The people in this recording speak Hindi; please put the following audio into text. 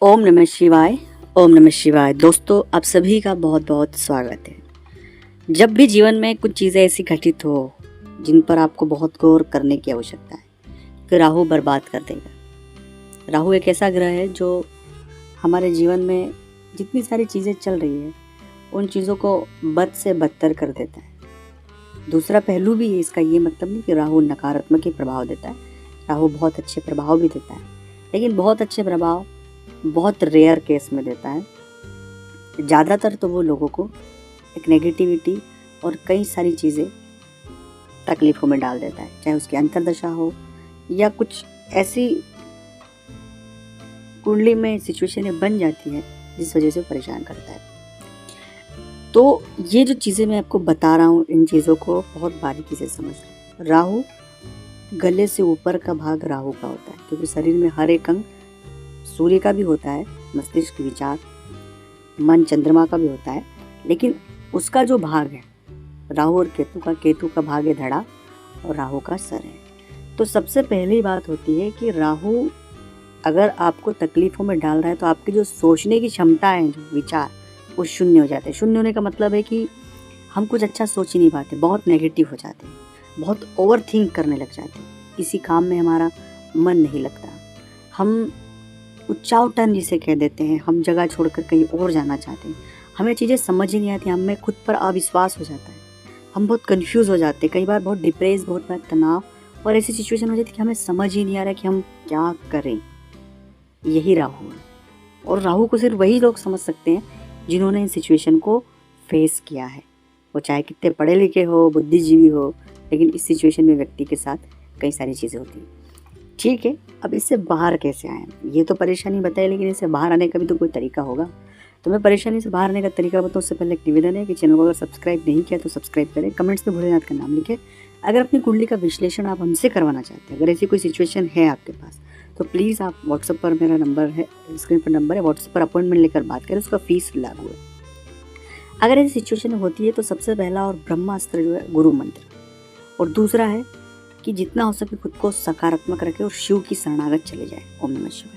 ओम नमः शिवाय। ओम नमः शिवाय। दोस्तों, आप सभी का बहुत बहुत स्वागत है। जब भी जीवन में कुछ चीज़ें ऐसी घटित हो जिन पर आपको बहुत गौर करने की आवश्यकता है कि राहु बर्बाद कर देगा। राहु एक ऐसा ग्रह है जो हमारे जीवन में जितनी सारी चीज़ें चल रही है उन चीज़ों को बद से बदतर कर देता है। दूसरा पहलू भी है इसका, ये मतलब नहीं कि राहु नकारात्मक ही प्रभाव देता है। राहु बहुत अच्छे प्रभाव भी देता है, लेकिन बहुत अच्छे प्रभाव बहुत रेयर केस में देता है। ज़्यादातर तो वो लोगों को एक नेगेटिविटी और कई सारी चीज़ें तकलीफ़ों में डाल देता है, चाहे उसकी अंतर्दशा हो या कुछ ऐसी कुंडली में सिचुएशनें बन जाती है जिस वजह से परेशान करता है। तो ये जो चीज़ें मैं आपको बता रहा हूँ, इन चीज़ों को बहुत बारीकी से समझ लो। राहु, गले से ऊपर का भाग राहु का होता है, क्योंकि शरीर में हर एक अंग सूर्य का भी होता है, मस्तिष्क, विचार, मन, चंद्रमा का भी होता है, लेकिन उसका जो भाग है राहु और केतु का भाग है धड़ा और राहु का सर है। तो सबसे पहली बात होती है कि राहु अगर आपको तकलीफ़ों में डाल रहा है तो आपकी जो सोचने की क्षमता है, जो विचार, वो शून्य हो जाते हैं। शून्य होने का मतलब है कि हम कुछ अच्छा सोच ही नहीं पाते, बहुत नेगेटिव हो जाते हैं, बहुत ओवर थिंक करने लग जाते हैं, किसी काम में हमारा मन नहीं लगता, हम उच्चाव टर्न जिसे कह देते हैं, हम जगह छोड़कर कहीं और जाना चाहते हैं, हमें चीज़ें समझ ही नहीं आती, हमें खुद पर अविश्वास हो जाता है, हम बहुत कंफ्यूज हो जाते हैं, कई बार बहुत डिप्रेस, बहुत बार तनाव और ऐसी सिचुएशन हो जाती है कि हमें समझ ही नहीं आ रहा कि हम क्या करें। यही राहु है, और राहु को सिर्फ वही लोग समझ सकते हैं जिन्होंने इन सिचुएशन को फेस किया है, वो चाहे कितने पढ़े लिखे हो, बुद्धिजीवी हो, लेकिन इस सिचुएशन में व्यक्ति के साथ कई सारी चीज़ें होती हैं। ठीक है, अब इससे बाहर कैसे आएँ? ये तो परेशानी बताई, लेकिन इससे बाहर आने का भी तो कोई तरीका होगा। तो मैं परेशानी से बाहर आने का तरीका बताऊँ उससे पहले एक निवेदन है कि चैनल को अगर सब्सक्राइब नहीं किया तो सब्सक्राइब करें, कमेंट्स में भोलेनाथ का नाम लिखें। अगर अपनी कुंडली का विश्लेषण आप हमसे करवाना चाहते हैं, अगर ऐसी कोई सिचुएशन है आपके पास, तो प्लीज़ आप व्हाट्सएप पर, मेरा नंबर है, स्क्रीन पर नंबर है, व्हाट्सएप पर अपॉइंटमेंट लेकर बात करें, उसका फीस लागू है। अगर ऐसी सिचुएशन होती है तो सबसे पहला और ब्रह्मास्त्र जो है गुरु मंत्र, और दूसरा है कि जितना हो सके खुद को सकारात्मक रखें और शिव की शरणागत चले जाए। ओम नमः शिवाय।